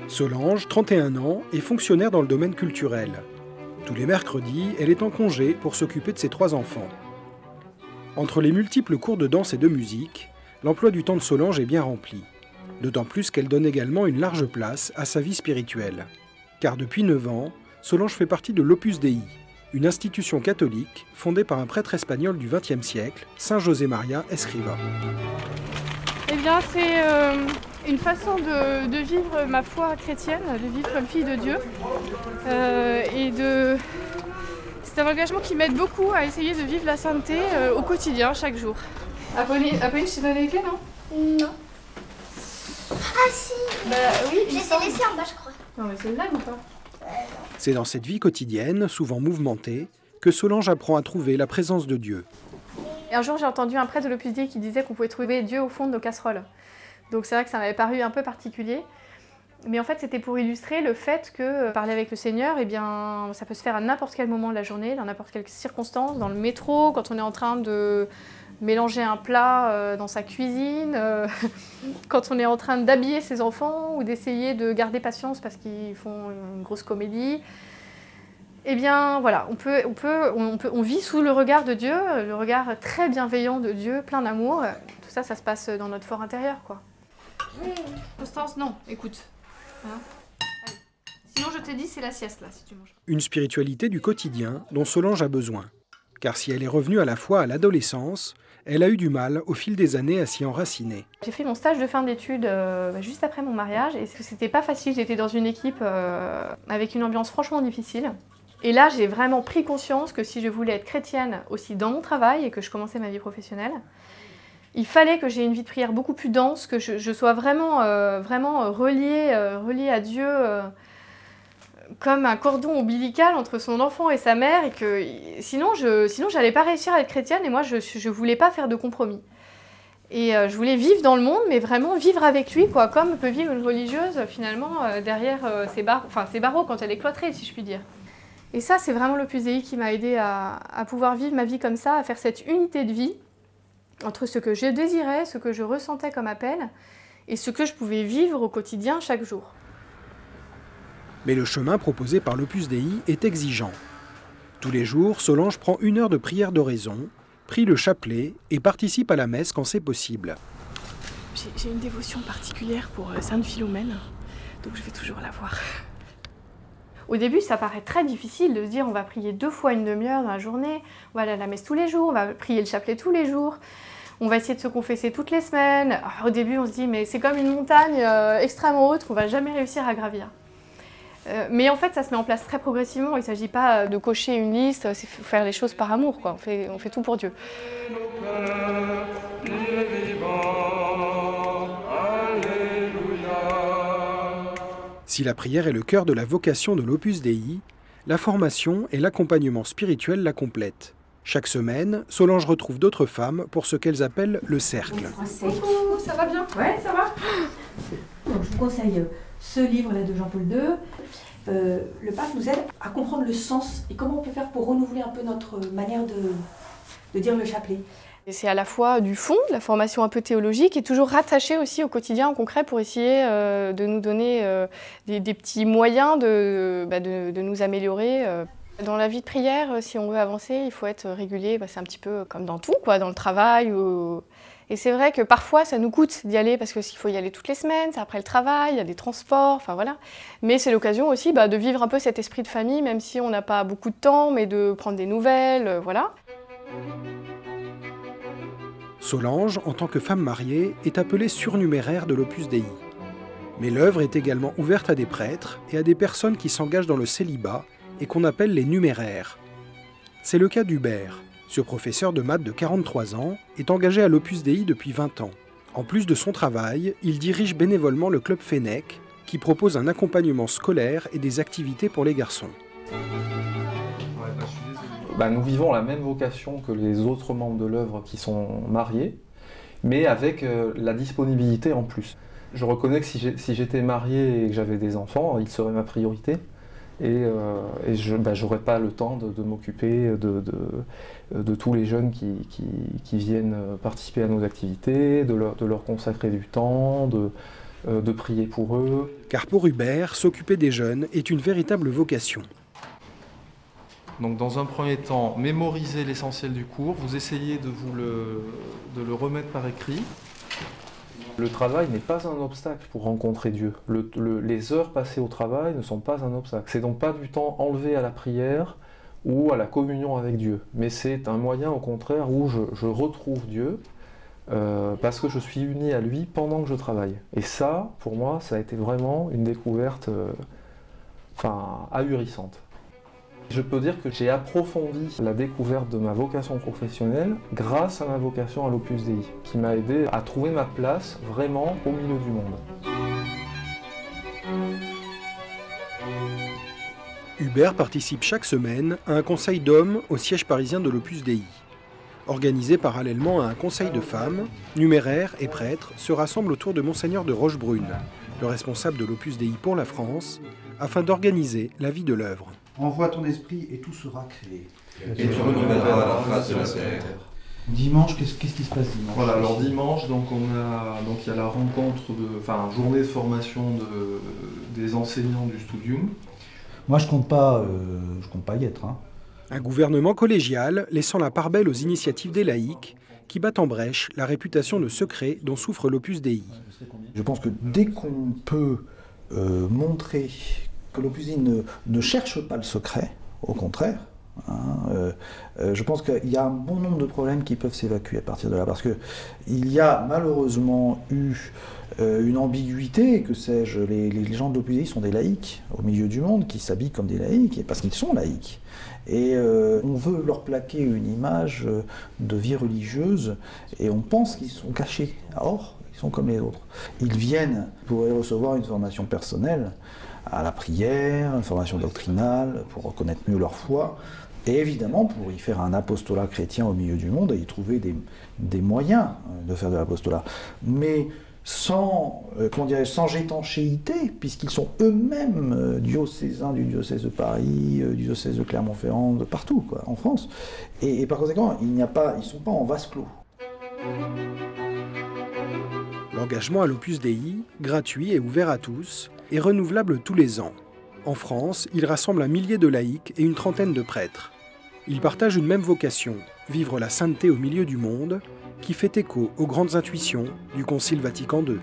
Solange, 31 ans, est fonctionnaire dans le domaine culturel. Tous les mercredis, elle est en congé pour s'occuper de ses 3 enfants. Entre les multiples cours de danse et de musique, l'emploi du temps de Solange est bien rempli. D'autant plus qu'elle donne également une large place à sa vie spirituelle. Car depuis 9 ans, Solange fait partie de l'Opus Dei, une institution catholique fondée par un prêtre espagnol du XXe siècle, Saint José María Escrivá. Eh bien, c'est une façon de vivre ma foi chrétienne, de vivre comme fille de Dieu. C'est un engagement qui m'aide beaucoup à essayer de vivre la sainteté au quotidien, chaque jour. Apolline, je t'ai donné les clés, non? Non. Ah si. Bah oui, je les ai laissées en bas, je crois. Non mais c'est le même ou pas? C'est dans cette vie quotidienne, souvent mouvementée, que Solange apprend à trouver la présence de Dieu. Et un jour, j'ai entendu un prêtre de l'Opus Dei qui disait qu'on pouvait trouver Dieu au fond de nos casseroles. Donc c'est vrai que ça m'avait paru un peu particulier. Mais en fait, c'était pour illustrer le fait que parler avec le Seigneur, eh bien, ça peut se faire à n'importe quel moment de la journée, dans n'importe quelle circonstance, dans le métro, quand on est en train de mélanger un plat dans sa cuisine, quand on est en train d'habiller ses enfants ou d'essayer de garder patience parce qu'ils font une grosse comédie. Eh bien, voilà, on vit sous le regard de Dieu, le regard très bienveillant de Dieu, plein d'amour. Tout ça, ça se passe dans notre fort intérieur, quoi. Constance, non, écoute. Hein? Sinon, je te dis, c'est la sieste, là, si tu manges. Une spiritualité du quotidien dont Solange a besoin. Car si elle est revenue à la foi à l'adolescence, elle a eu du mal, au fil des années, à s'y enraciner. J'ai fait mon stage de fin d'études juste après mon mariage, et c'était pas facile. J'étais dans une équipe avec une ambiance franchement difficile. Et là, j'ai vraiment pris conscience que si je voulais être chrétienne aussi dans mon travail et que je commençais ma vie professionnelle, il fallait que j'ai une vie de prière beaucoup plus dense, que je sois vraiment reliée à Dieu comme un cordon ombilical entre son enfant et sa mère, et que sinon j'allais pas réussir à être chrétienne, et moi je voulais pas faire de compromis. Et je voulais vivre dans le monde, mais vraiment vivre avec lui, quoi, comme peut vivre une religieuse finalement derrière ses barreaux quand elle est cloîtrée, si je puis dire. Et ça, c'est vraiment l'Opus Dei qui m'a aidée à pouvoir vivre ma vie comme ça, à faire cette unité de vie entre ce que je désirais, ce que je ressentais comme appel, et ce que je pouvais vivre au quotidien chaque jour. Mais le chemin proposé par l'Opus Dei est exigeant. Tous les jours, Solange prend 1 heure de prière d'oraison, prie le chapelet et participe à la messe quand c'est possible. J'ai une dévotion particulière pour Sainte Philomène, donc je vais toujours la voir. Au début, ça paraît très difficile de se dire on va prier 2 fois une demi-heure dans la journée, on va aller à la messe tous les jours, on va prier le chapelet tous les jours, on va essayer de se confesser toutes les semaines. Alors, au début, on se dit mais c'est comme une montagne extrêmement haute qu'on va jamais réussir à gravir. Mais en fait, ça se met en place très progressivement. Il ne s'agit pas de cocher une liste, c'est faire les choses par amour, quoi. On fait tout pour Dieu. Si la prière est le cœur de la vocation de l'Opus Dei, la formation et l'accompagnement spirituel la complètent. Chaque semaine, Solange retrouve d'autres femmes pour ce qu'elles appellent le cercle. Coucou, ça va bien? Ouais, ça va. Donc, je vous conseille ce livre-là de Jean-Paul II. Le pape nous aide à comprendre le sens et comment on peut faire pour renouveler un peu notre manière de dire le chapelet. C'est à la fois du fond, de la formation un peu théologique, et toujours rattaché aussi au quotidien, en concret, pour essayer de nous donner des petits moyens de nous améliorer. Dans la vie de prière, si on veut avancer, il faut être régulier. C'est un petit peu comme dans tout, quoi, dans le travail. Et c'est vrai que parfois, ça nous coûte d'y aller, parce qu'il faut y aller toutes les semaines, c'est après le travail, il y a des transports, enfin voilà. Mais c'est l'occasion aussi de vivre un peu cet esprit de famille, même si on n'a pas beaucoup de temps, mais de prendre des nouvelles, voilà. Solange, en tant que femme mariée, est appelée surnuméraire de l'Opus Dei. Mais l'œuvre est également ouverte à des prêtres et à des personnes qui s'engagent dans le célibat et qu'on appelle les numéraires. C'est le cas d'Hubert. Ce professeur de maths de 43 ans est engagé à l'Opus Dei depuis 20 ans. En plus de son travail, il dirige bénévolement le club Fennec, qui propose un accompagnement scolaire et des activités pour les garçons. Nous vivons la même vocation que les autres membres de l'œuvre qui sont mariés, mais avec la disponibilité en plus. Je reconnais que si j'étais marié et que j'avais des enfants, ils seraient ma priorité. et je n'aurai pas le temps de m'occuper de tous les jeunes qui viennent participer à nos activités, de leur consacrer du temps, de prier pour eux. Car pour Hubert, s'occuper des jeunes est une véritable vocation. Donc dans un premier temps, mémorisez l'essentiel du cours, vous essayez de le remettre par écrit. Le travail n'est pas un obstacle pour rencontrer Dieu. Les heures passées au travail ne sont pas un obstacle. C'est donc pas du temps enlevé à la prière ou à la communion avec Dieu. Mais c'est un moyen au contraire où je retrouve Dieu parce que je suis uni à lui pendant que je travaille. Et ça, pour moi, ça a été vraiment une découverte ahurissante. Je peux dire que j'ai approfondi la découverte de ma vocation professionnelle grâce à ma vocation à l'Opus Dei, qui m'a aidé à trouver ma place vraiment au milieu du monde. Hubert participe chaque semaine à un conseil d'hommes au siège parisien de l'Opus Dei. Organisé parallèlement à un conseil de femmes, numéraires et prêtres se rassemblent autour de Monseigneur de Rochebrune, le responsable de l'Opus Dei pour la France, afin d'organiser la vie de l'œuvre. Envoie ton esprit et tout sera créé. Et tu renouvelleras la face de la terre. Dimanche, qu'est-ce qui se passe dimanche? Voilà, alors dimanche, il y a la rencontre, journée de formation des enseignants du Studium. Moi, je compte pas y être. Hein. Un gouvernement collégial laissant la part belle aux initiatives des laïcs qui battent en brèche la réputation de secret dont souffre l'Opus Dei. Je pense que dès qu'on peut montrer que l'Opus Dei ne cherche pas le secret, au contraire, je pense qu'il y a un bon nombre de problèmes qui peuvent s'évacuer à partir de là, parce qu'il y a malheureusement eu une ambiguïté, que sais-je, les gens de l'Opus Dei sont des laïcs au milieu du monde, qui s'habillent comme des laïcs, parce qu'ils sont laïcs. Et on veut leur plaquer une image de vie religieuse, et on pense qu'ils sont cachés. Or, ils sont comme les autres. Ils viennent pour y recevoir une formation personnelle, à la prière, une formation doctrinale, pour reconnaître mieux leur foi, et évidemment pour y faire un apostolat chrétien au milieu du monde et y trouver des moyens de faire de l'apostolat. Mais sans étanchéité, puisqu'ils sont eux-mêmes diocésains du diocèse de Paris, du diocèse de Clermont-Ferrand, de partout, quoi, en France. Et par conséquent, ils ne sont pas en vase clos. L'engagement à l'Opus Dei, gratuit et ouvert à tous, est renouvelable tous les ans. En France, il rassemble un millier de laïcs et une trentaine de prêtres. Ils partagent une même vocation, vivre la sainteté au milieu du monde, qui fait écho aux grandes intuitions du Concile Vatican II.